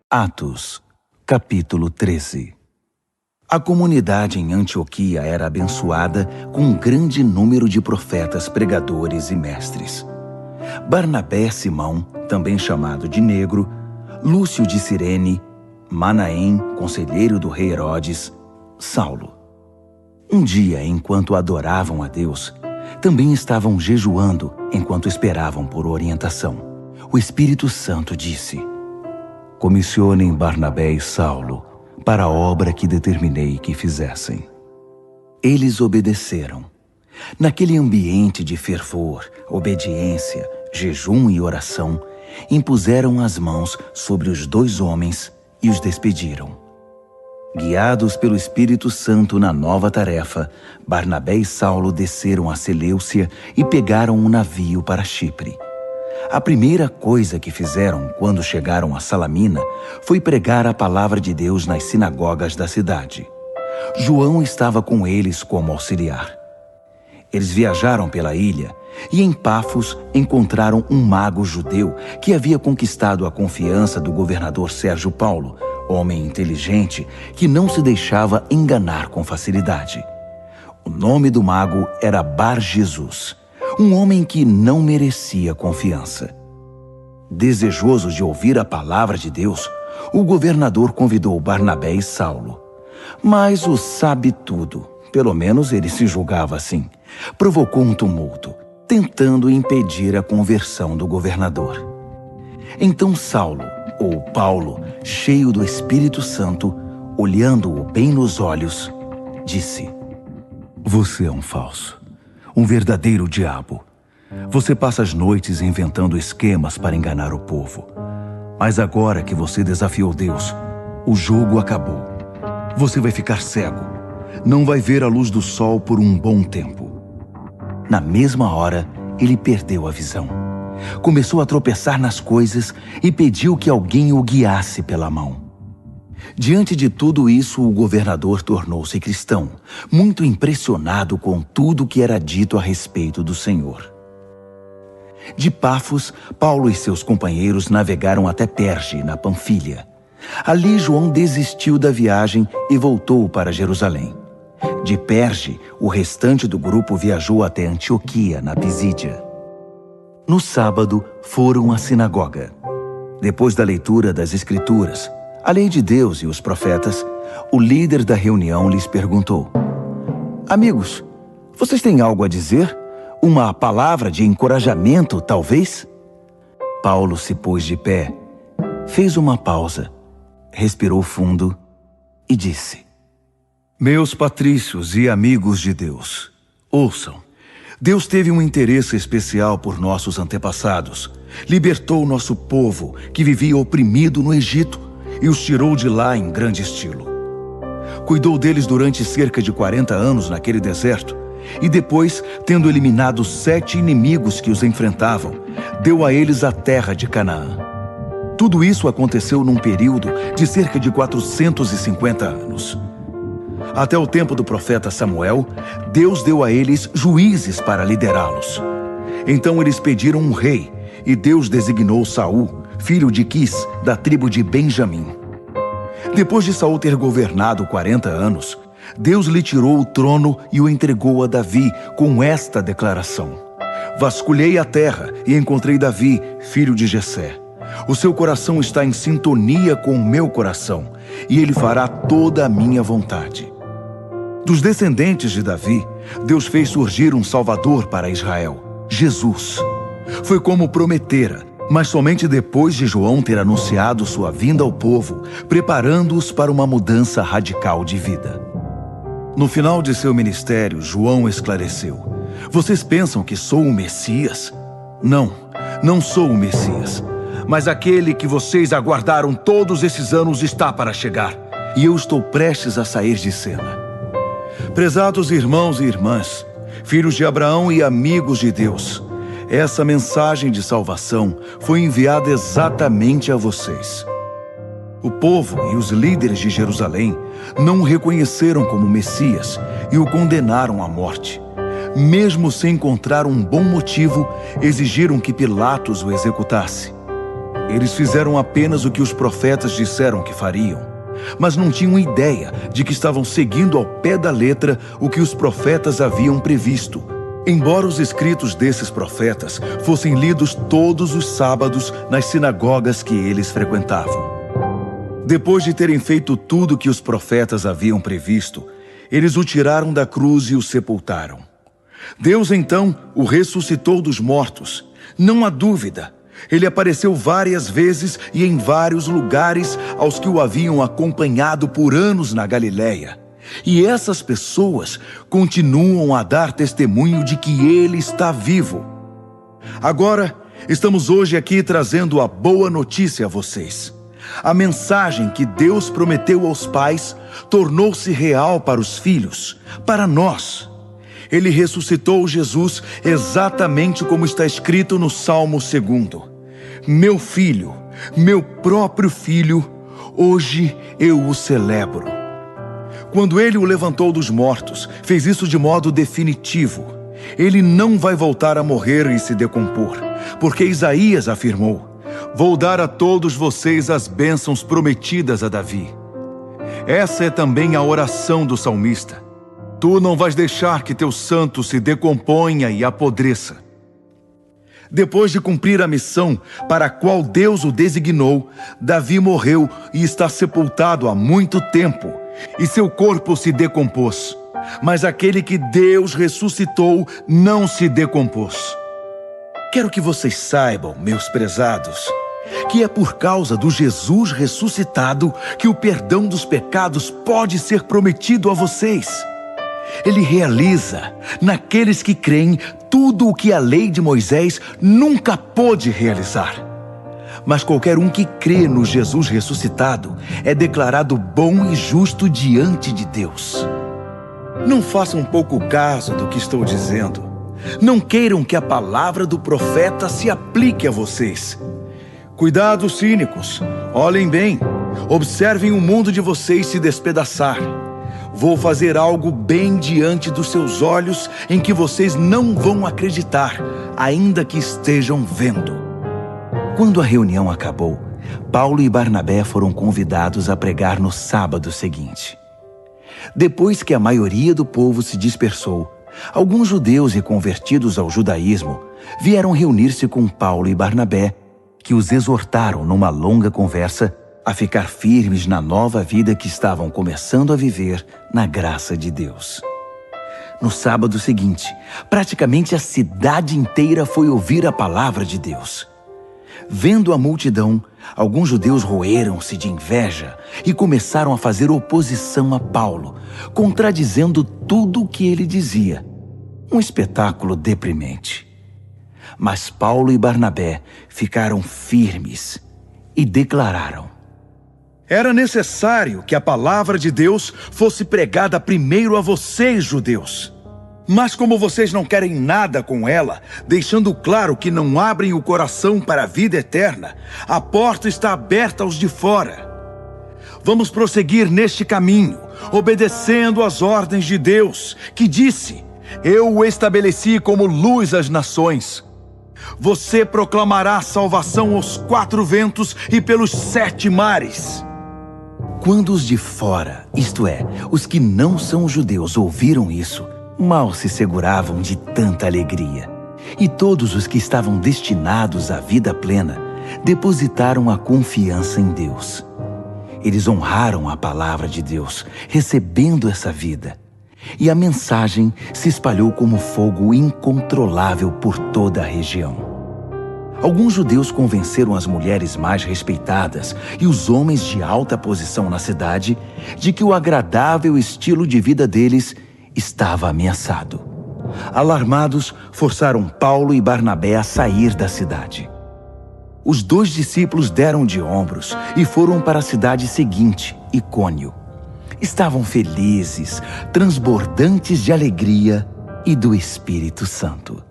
Atos, capítulo 13. A comunidade em Antioquia era abençoada com um grande número de profetas, pregadores e mestres. Barnabé, Simão, também chamado de Negro, Lúcio de Cirene, Manaém, conselheiro do rei Herodes, Saulo. Um dia, enquanto adoravam a Deus, também estavam jejuando enquanto esperavam por orientação. O Espírito Santo disse: comissionem Barnabé e Saulo para a obra que determinei que fizessem. Eles obedeceram. Naquele ambiente de fervor, obediência, jejum e oração, impuseram as mãos sobre os 2 homens e os despediram. Guiados pelo Espírito Santo na nova tarefa, Barnabé e Saulo desceram a Seleucia e pegaram um navio para Chipre. A primeira coisa que fizeram quando chegaram a Salamina foi pregar a palavra de Deus nas sinagogas da cidade. João estava com eles como auxiliar. Eles viajaram pela ilha e em Pafos encontraram um mago judeu que havia conquistado a confiança do governador Sérgio Paulo, homem inteligente que não se deixava enganar com facilidade. O nome do mago era Bar-Jesus, um homem que não merecia confiança. Desejoso de ouvir a palavra de Deus, o governador convidou Barnabé e Saulo. Mas o sabe-tudo, pelo menos ele se julgava assim, provocou um tumulto, tentando impedir a conversão do governador. Então Saulo, ou Paulo, cheio do Espírito Santo, olhando-o bem nos olhos, disse: você é um falso, um verdadeiro diabo. Você passa as noites inventando esquemas para enganar o povo. Mas agora que você desafiou Deus, o jogo acabou. Você vai ficar cego. Não vai ver a luz do sol por um bom tempo. Na mesma hora, ele perdeu a visão. Começou a tropeçar nas coisas e pediu que alguém o guiasse pela mão. Diante de tudo isso, o governador tornou-se cristão, muito impressionado com tudo que era dito a respeito do Senhor. De Pafos, Paulo e seus companheiros navegaram até Perge, na Panfilha. Ali João desistiu da viagem e voltou para Jerusalém. De Perge, o restante do grupo viajou até Antioquia, na Pisídia. No sábado, foram à sinagoga. Depois da leitura das Escrituras, a lei de Deus e os profetas, o líder da reunião lhes perguntou: amigos, vocês têm algo a dizer? Uma palavra de encorajamento, talvez? Paulo se pôs de pé, fez uma pausa, respirou fundo e disse: meus patrícios e amigos de Deus, ouçam. Deus teve um interesse especial por nossos antepassados. Libertou nosso povo, que vivia oprimido no Egito, e os tirou de lá em grande estilo. Cuidou deles durante cerca de 40 anos naquele deserto, e depois, tendo eliminado 7 inimigos que os enfrentavam, deu a eles a terra de Canaã. Tudo isso aconteceu num período de cerca de 450 anos. Até o tempo do profeta Samuel, Deus deu a eles juízes para liderá-los. Então eles pediram um rei, e Deus designou Saul, filho de Quis, da tribo de Benjamim. Depois de Saul ter governado 40 anos, Deus lhe tirou o trono e o entregou a Davi com esta declaração: vasculhei a terra e encontrei Davi, filho de Jessé. O seu coração está em sintonia com o meu coração, e ele fará toda a minha vontade. Dos descendentes de Davi, Deus fez surgir um Salvador para Israel, Jesus. Foi como prometera, mas somente depois de João ter anunciado sua vinda ao povo, preparando-os para uma mudança radical de vida. No final de seu ministério, João esclareceu: vocês pensam que sou o Messias? Não, não sou o Messias. Mas aquele que vocês aguardaram todos esses anos está para chegar, e eu estou prestes a sair de cena. Prezados irmãos e irmãs, filhos de Abraão e amigos de Deus, essa mensagem de salvação foi enviada exatamente a vocês. O povo e os líderes de Jerusalém não o reconheceram como Messias e o condenaram à morte. Mesmo sem encontrar um bom motivo, exigiram que Pilatos o executasse. Eles fizeram apenas o que os profetas disseram que fariam, mas não tinham ideia de que estavam seguindo ao pé da letra o que os profetas haviam previsto. Embora os escritos desses profetas fossem lidos todos os sábados nas sinagogas que eles frequentavam. Depois de terem feito tudo o que os profetas haviam previsto, eles o tiraram da cruz e o sepultaram. Deus então o ressuscitou dos mortos. Não há dúvida, ele apareceu várias vezes e em vários lugares aos que o haviam acompanhado por anos na Galileia. E essas pessoas continuam a dar testemunho de que ele está vivo. Agora, estamos hoje aqui trazendo a boa notícia a vocês. A mensagem que Deus prometeu aos pais tornou-se real para os filhos, para nós. Ele ressuscitou Jesus exatamente como está escrito no Salmo 2. Meu filho, meu próprio filho, hoje eu o celebro. Quando ele o levantou dos mortos, fez isso de modo definitivo. Ele não vai voltar a morrer e se decompor, porque Isaías afirmou: vou dar a todos vocês as bênçãos prometidas a Davi. Essa é também a oração do salmista. Tu não vais deixar que teu santo se decomponha e apodreça. Depois de cumprir a missão para a qual Deus o designou, Davi morreu e está sepultado há muito tempo, e seu corpo se decompôs. Mas aquele que Deus ressuscitou não se decompôs. Quero que vocês saibam, meus prezados, que é por causa do Jesus ressuscitado que o perdão dos pecados pode ser prometido a vocês. Ele realiza, naqueles que creem, tudo o que a lei de Moisés nunca pôde realizar. Mas qualquer um que crê no Jesus ressuscitado é declarado bom e justo diante de Deus. Não façam pouco caso do que estou dizendo. Não queiram que a palavra do profeta se aplique a vocês. Cuidado, cínicos. Olhem bem. Observem o mundo de vocês se despedaçar. Vou fazer algo bem diante dos seus olhos em que vocês não vão acreditar, ainda que estejam vendo. Quando a reunião acabou, Paulo e Barnabé foram convidados a pregar no sábado seguinte. Depois que a maioria do povo se dispersou, alguns judeus reconvertidos ao judaísmo vieram reunir-se com Paulo e Barnabé, que os exortaram numa longa conversa a ficar firmes na nova vida que estavam começando a viver na graça de Deus. No sábado seguinte, praticamente a cidade inteira foi ouvir a palavra de Deus. Vendo a multidão, alguns judeus roeram-se de inveja e começaram a fazer oposição a Paulo, contradizendo tudo o que ele dizia. Um espetáculo deprimente. Mas Paulo e Barnabé ficaram firmes e declararam: era necessário que a palavra de Deus fosse pregada primeiro a vocês, judeus. Mas como vocês não querem nada com ela, deixando claro que não abrem o coração para a vida eterna, a porta está aberta aos de fora. Vamos prosseguir neste caminho, obedecendo às ordens de Deus, que disse: eu o estabeleci como luz às nações. Você proclamará salvação aos 4 ventos e pelos 7 mares. Quando os de fora, isto é, os que não são judeus, ouviram isso, mal se seguravam de tanta alegria. E todos os que estavam destinados à vida plena depositaram a confiança em Deus. Eles honraram a palavra de Deus, recebendo essa vida. E a mensagem se espalhou como fogo incontrolável por toda a região. Alguns judeus convenceram as mulheres mais respeitadas e os homens de alta posição na cidade de que o agradável estilo de vida deles estava ameaçado. Alarmados, forçaram Paulo e Barnabé a sair da cidade. Os 2 discípulos deram de ombros e foram para a cidade seguinte, Icônio. Estavam felizes, transbordantes de alegria e do Espírito Santo.